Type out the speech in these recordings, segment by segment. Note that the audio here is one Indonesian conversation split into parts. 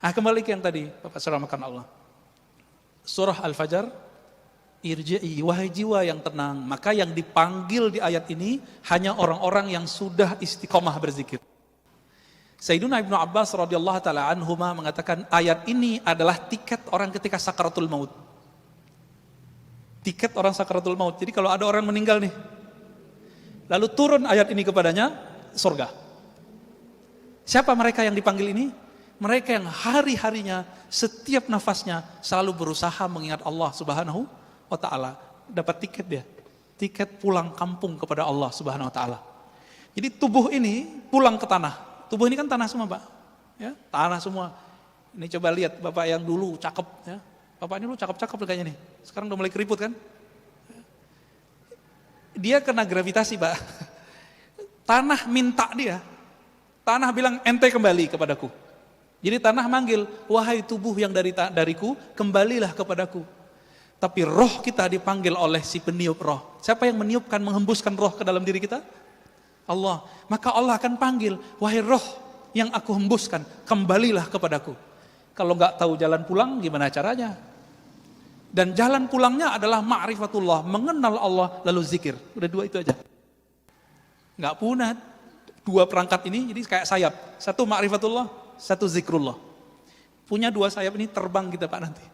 Kembali ke yang tadi, Bapak selamatkan Allah. Surah Al-Fajr, irji'i, wahai jiwa yang tenang. Maka yang dipanggil di ayat ini hanya orang-orang yang sudah istiqomah berzikir. Sayyiduna Ibnu Abbas radhiyallahu taala anhuma mengatakan ayat ini adalah tiket orang ketika sakaratul maut. Tiket orang sakaratul maut. Jadi kalau ada orang meninggal nih, lalu turun ayat ini kepadanya, surga. Siapa mereka yang dipanggil ini? Mereka yang hari-harinya, setiap nafasnya selalu berusaha mengingat Allah Subhanahu wa ta'ala. Dapat tiket dia, tiket pulang kampung kepada Allah Subhanahu wa ta'ala. Jadi tubuh ini pulang ke tanah. Tubuh ini kan tanah semua, Pak. Ya, tanah semua. Ini coba lihat Bapak yang dulu cakep, ya. Bapak ini dulu cakep-cakep kayaknya nih. Sekarang udah mulai keriput kan? Dia kena gravitasi, Pak. Tanah minta dia. Tanah bilang ente kembali kepadaku. Jadi tanah manggil, wahai tubuh yang dariku, kembalilah kepadaku. Tapi roh kita dipanggil oleh si peniup roh. Siapa yang meniupkan, menghembuskan roh ke dalam diri kita? Allah. Maka Allah akan panggil, wahai roh yang aku hembuskan, kembalilah kepadaku. Kalau nggak tahu jalan pulang, gimana caranya? Dan jalan pulangnya adalah ma'rifatullah, mengenal Allah lalu zikir. Udah dua itu aja. Nggak punah. Dua perangkat ini jadi kayak sayap. Satu ma'rifatullah, satu zikrullah. Punya dua sayap ini terbang kita Pak nanti.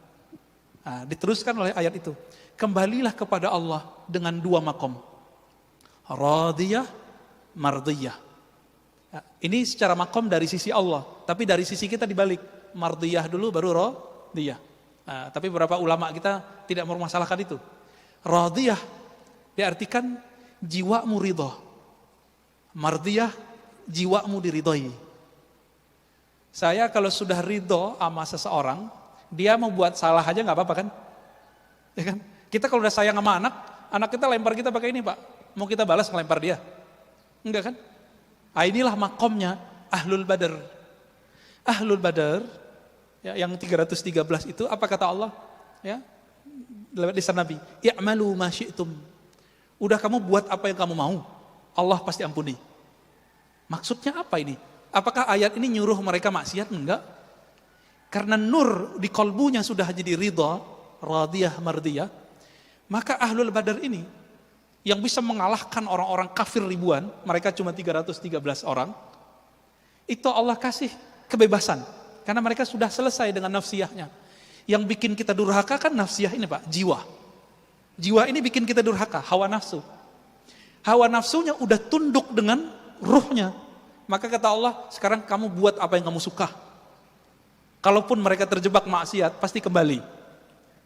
Nah, diteruskan oleh ayat itu. Kembalilah kepada Allah dengan dua makom. Radiyah, mardiyah. Nah, ini secara makom dari sisi Allah. Tapi dari sisi kita dibalik. Mardiyah dulu baru radiyah. Nah, tapi beberapa ulama kita tidak mempermasalahkan itu. Radiyah diartikan jiwamu ridho. Mardiyah, jiwamu diridhoi. Saya kalau sudah ridho sama seseorang, dia mau buat salah aja nggak apa-apa kan? Ya kan? Kita kalau udah sayang sama anak kita lempar kita pakai ini Pak. Mau kita balas ngelempar dia? Enggak kan? Inilah makomnya Ahlul Badar. Ahlul Badar, ya, yang 313 itu apa kata Allah? Ya, lewat lisan Nabi. I'malu ma syi'tum. Udah kamu buat apa yang kamu mau. Allah pasti ampuni. Maksudnya apa ini? Apakah ayat ini nyuruh mereka maksiat? Enggak. Karena nur di kolbunya sudah jadi ridha, radiyah, mardiyah. Maka Ahlul Badar ini yang bisa mengalahkan orang-orang kafir ribuan, mereka cuma 313 orang. Itu Allah kasih kebebasan. Karena mereka sudah selesai dengan nafsiyahnya. Yang bikin kita durhaka kan nafsiyah ini Pak, jiwa. Jiwa ini bikin kita durhaka, hawa nafsu. Hawa nafsunya udah tunduk dengan ruhnya. Maka kata Allah, sekarang kamu buat apa yang kamu suka. Kalaupun mereka terjebak maksiat, pasti kembali.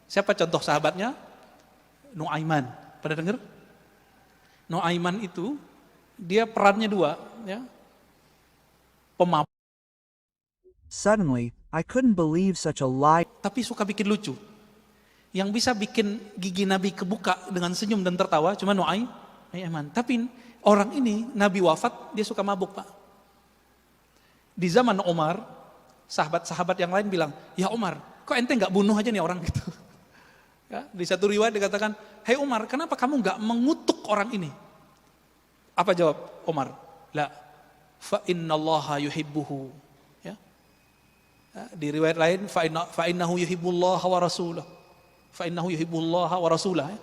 Siapa contoh sahabatnya? Nu'aiman. Pada dengar? Nu'aiman itu, dia perannya dua. Ya. Pemabuk. Suddenly, I couldn't believe such a lie. Tapi suka bikin lucu. Yang bisa bikin gigi Nabi kebuka dengan senyum dan tertawa, cuma Nu'aiman. Tapi orang ini, Nabi wafat, dia suka mabuk Pak. Di zaman Umar, sahabat-sahabat yang lain bilang, ya Umar, kok ente nggak bunuh aja nih orang gitu. Ya, di satu riwayat dikatakan, hei Umar, kenapa kamu nggak mengutuk orang ini? Apa jawab Umar? La, fa innallaha yuhibbuhu. Ya. Di riwayat lain, fa innahu yuhibbullah wa rasulah. Fa innahu yuhibbullah wa rasulah.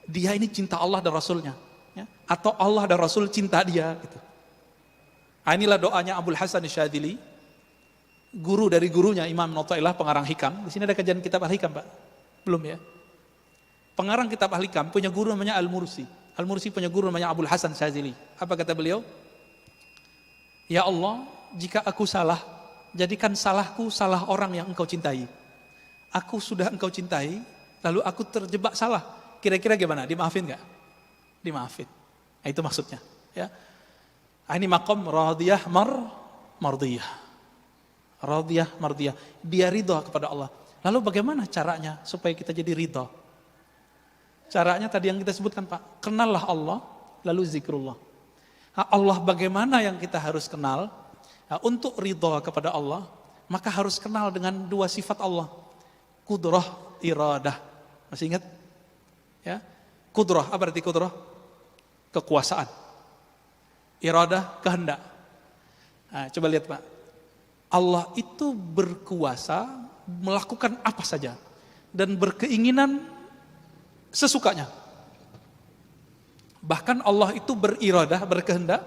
Dia ini cinta Allah dan Rasulnya. Ya. Atau Allah dan Rasul cinta dia. Gitu. Inilah doanya Abul Hasan Syadzili, guru dari gurunya Imam Nu'ta'ilah, pengarang Hikam. Di sini ada kajian kitab Al-Hikam, Pak. Belum ya? Pengarang kitab Al-Hikam punya guru namanya Al-Mursi. Al-Mursi punya guru namanya Abul Hasan Syadzili. Apa kata beliau? Ya Allah, jika aku salah, jadikan salahku salah orang yang engkau cintai. Aku sudah engkau cintai, lalu aku terjebak salah. Kira-kira gimana? Dimaafin gak? Dimaafin. Nah, itu maksudnya. Ya. Ini makom radiyah mardiyah. Radiyah mardiyah. Dia ridha kepada Allah. Lalu bagaimana caranya supaya kita jadi ridha? Caranya tadi yang kita sebutkan Pak. Kenallah Allah, lalu zikrullah. Nah, Allah bagaimana yang kita harus kenal? Nah, untuk ridha kepada Allah, maka harus kenal dengan dua sifat Allah. Kudrah, iradah. Masih ingat? Ya. Kudrah, apa arti kudrah? Kekuasaan. Iradah, kehendak. Nah, coba lihat Pak. Allah itu berkuasa melakukan apa saja dan berkeinginan sesukanya. Bahkan Allah itu beriradah, berkehendak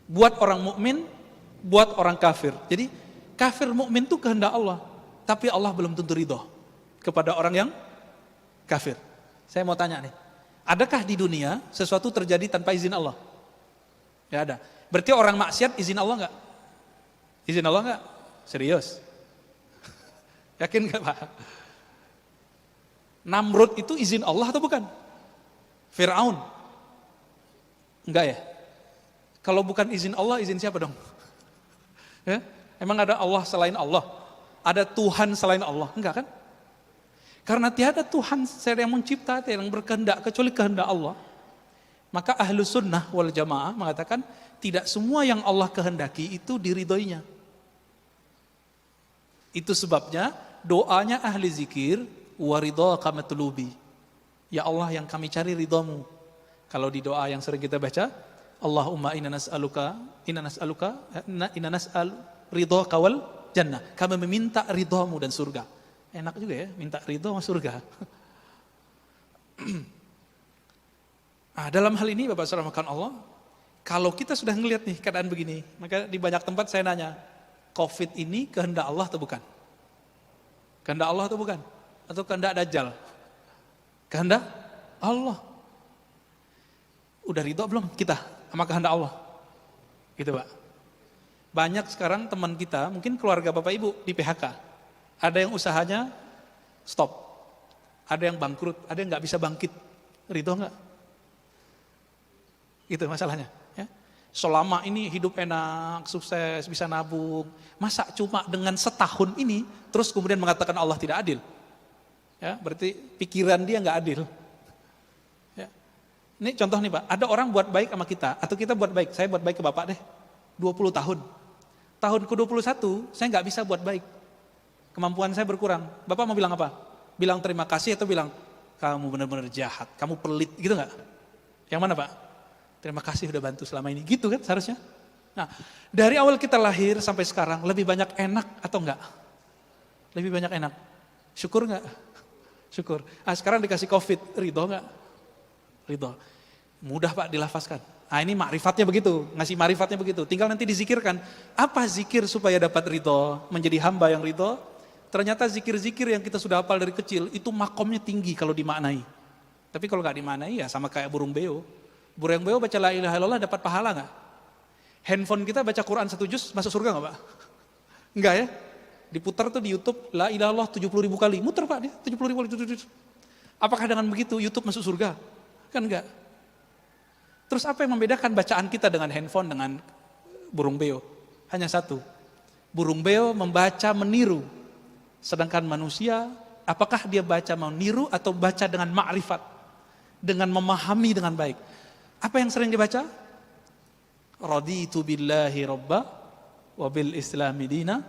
buat orang mukmin, buat orang kafir. Jadi kafir mukmin itu kehendak Allah, tapi Allah belum tentu ridho kepada orang yang kafir. Saya mau tanya nih, adakah di dunia sesuatu terjadi tanpa izin Allah? Ya ada. Berarti orang maksiat izin Allah enggak? Izin Allah enggak? Serius? Yakin enggak Pak? Namrud itu izin Allah atau bukan? Fir'aun? Enggak ya? Kalau bukan izin Allah, izin siapa dong? Ya? Emang ada Allah selain Allah? Ada Tuhan selain Allah? Enggak kan? Karena tiada Tuhan yang mencipta, yang berkehendak kecuali kehendak Allah. Maka ahlu sunnah wal jamaah mengatakan tidak semua yang Allah kehendaki itu diridhoinya. Itu sebabnya doanya ahli zikir waridhaka matlubi. Ya Allah, yang kami cari ridhamu. Kalau di doa yang sering kita baca, Allahumma inna nas'alu ridhaka wal jannah. Kami meminta ridhamu dan surga. Enak juga ya, minta ridho sama surga. Nah, dalam hal ini Bapak Saudara makan Allah, kalau kita sudah ngelihat nih keadaan begini, maka di banyak tempat saya nanya, COVID ini kehendak Allah atau bukan? Kehendak Allah atau bukan? Atau kehendak Dajjal? Kehendak Allah. Udah ridho belum kita sama kehendak Allah? Gitu Pak. Banyak sekarang teman kita, mungkin keluarga Bapak Ibu di PHK. Ada yang usahanya stop, ada yang bangkrut, ada yang nggak bisa bangkit. Ridho nggak? Itu masalahnya. Ya. Selama ini hidup enak, sukses, bisa nabung, masa cuma dengan setahun ini terus kemudian mengatakan Allah tidak adil? Ya, berarti pikiran dia nggak adil. Ya. Ini contoh nih Pak, ada orang buat baik sama kita, atau kita buat baik. Saya buat baik ke Bapak deh, 20 tahun. Tahun ke-21 saya nggak bisa buat baik. Kemampuan saya berkurang. Bapak mau bilang apa? Bilang terima kasih atau bilang kamu benar-benar jahat, kamu pelit, gitu nggak? Yang mana Pak? Terima kasih udah bantu selama ini, gitu kan seharusnya. Nah, dari awal kita lahir sampai sekarang lebih banyak enak atau enggak? Lebih banyak enak. Syukur nggak? Syukur. Ah, sekarang dikasih COVID, ridho nggak? Ridho. Mudah Pak dilafazkan. Ah, ini makrifatnya begitu, ngasih makrifatnya begitu. Tinggal nanti dizikirkan. Apa zikir supaya dapat ridho, menjadi hamba yang ridho? Ternyata zikir-zikir yang kita sudah hafal dari kecil itu makomnya tinggi kalau dimaknai. Tapi kalau nggak dimaknai ya sama kayak burung beo. Burung beo baca la ilaha illallah dapat pahala nggak? Handphone kita baca Quran 1 juz masuk surga nggak Pak? Enggak ya? Diputar tuh di YouTube la ilaha illallah 70.000 kali. Muter Pak dia 70.000 kali. Apakah dengan begitu YouTube masuk surga? Kan enggak. Terus apa yang membedakan bacaan kita dengan handphone dengan burung beo? Hanya satu. Burung beo membaca meniru. Sedangkan manusia, apakah dia baca meniru atau baca dengan ma'rifat? Dengan memahami dengan baik. Apa yang sering dibaca? Raditu billahi robba, wa bil islami dina,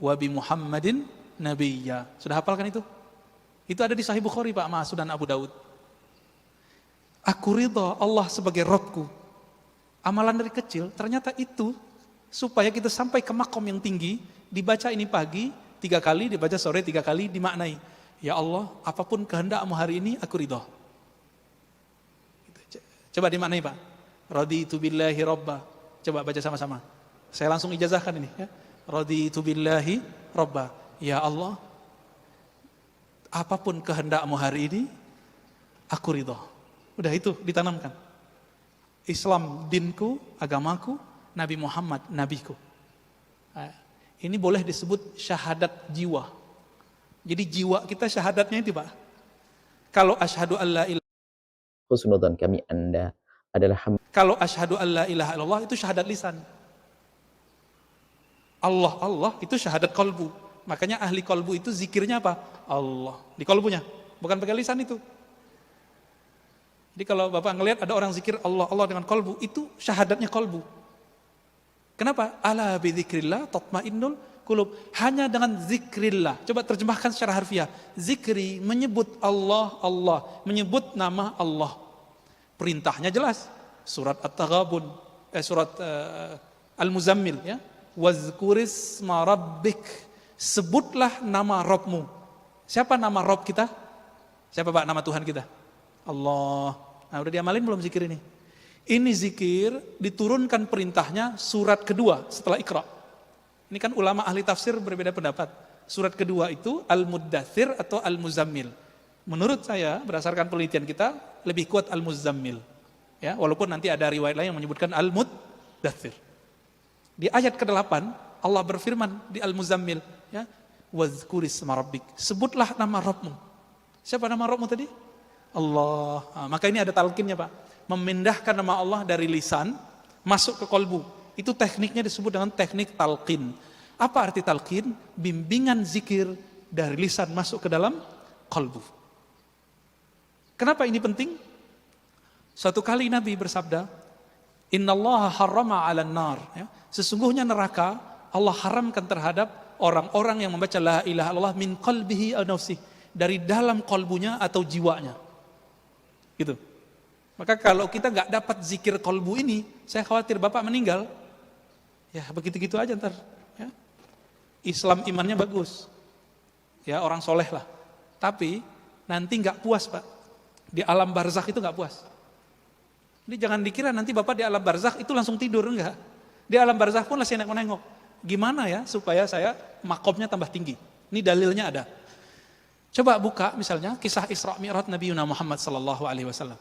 wa bi muhammadin nabiyya. Sudah hafal kan itu? Itu ada di Sahih Bukhari Pak, sama Sunan Abu Daud. Aku ridha Allah sebagai Rabbku. Amalan dari kecil, ternyata itu supaya kita sampai ke makom yang tinggi, dibaca ini pagi 3 kali, dibaca sore 3 kali, dimaknai. Ya Allah, apapun kehendakmu hari ini, aku ridha. Coba dimaknai Pak. Raditu billahi robba. Coba baca sama-sama. Saya langsung ijazahkan ini. Ya. Raditu billahi robba. Ya Allah, apapun kehendakmu hari ini, aku ridha. Udah itu ditanamkan. Islam dinku, agamaku, Nabi Muhammad nabiku. Ini boleh disebut syahadat jiwa. Jadi jiwa kita syahadatnya itu Pak. Kalau asyhadu alla ilaha Husnudzon kami Anda adalah hamba. Kalau asyhadu alla ilaha illallah itu syahadat lisan. Allah itu syahadat kolbu. Makanya ahli kolbu itu zikirnya apa? Allah. Di kolbunya. Bukan pakai lisan itu. Jadi kalau Bapak ngelihat ada orang zikir Allah dengan kolbu, itu syahadatnya kolbu. Kenapa? Ala bidzikrillah tatmainnul qulub. Hanya dengan zikrillah. Coba terjemahkan secara harfiah. Zikri menyebut Allah, menyebut nama Allah. Perintahnya jelas. Surat At-Taghabun, surat Al-Muzammil ya. Wazkurisma rabbik. Sebutlah nama Rabbmu. Siapa nama Rabb kita? Siapa Pak nama Tuhan kita? Allah. Nah, udah diamalin belum zikir ini? Ini zikir diturunkan perintahnya surat kedua setelah Iqra. Ini kan ulama ahli tafsir berbeda pendapat. Surat kedua itu Al-Muddathir atau Al-Muzammil. Menurut saya berdasarkan penelitian kita lebih kuat Al-Muzammil. Ya, walaupun nanti ada riwayat lain yang menyebutkan Al-Muddathir. Di ayat ke-8 Allah berfirman di Al-Muzammil, ya, wazkurisma rabbik. Sebutlah nama Rabbmu. Siapa nama Rabbmu tadi? Allah. Nah, maka ini ada talqinnya Pak. Memindahkan nama Allah dari lisan masuk ke kolbu. Itu tekniknya disebut dengan teknik talqin. Apa arti talqin? Bimbingan zikir dari lisan masuk ke dalam kolbu. Kenapa ini penting? Suatu kali Nabi bersabda, Innallaha harrama 'alan nar. Ya, sesungguhnya neraka Allah haramkan terhadap orang-orang yang membaca la ilaha illallah min qalbihi aw nafsihi, dari dalam kolbunya atau jiwanya. Gitu. Maka kalau kita nggak dapat zikir kolbu ini, saya khawatir Bapak meninggal. Ya begitu-gitu aja ntar. Ya. Islam imannya bagus. Ya orang soleh lah. Tapi nanti nggak puas Pak. Di alam barzakh itu nggak puas. Ini jangan dikira nanti Bapak di alam barzakh itu langsung tidur, enggak. Di alam barzakh pun masih nengok-nengok. Gimana ya supaya saya makomnya tambah tinggi. Ini dalilnya ada. Coba buka misalnya kisah Isra Mi'raj Nabi Muhammad sallallahu alaihi wasallam.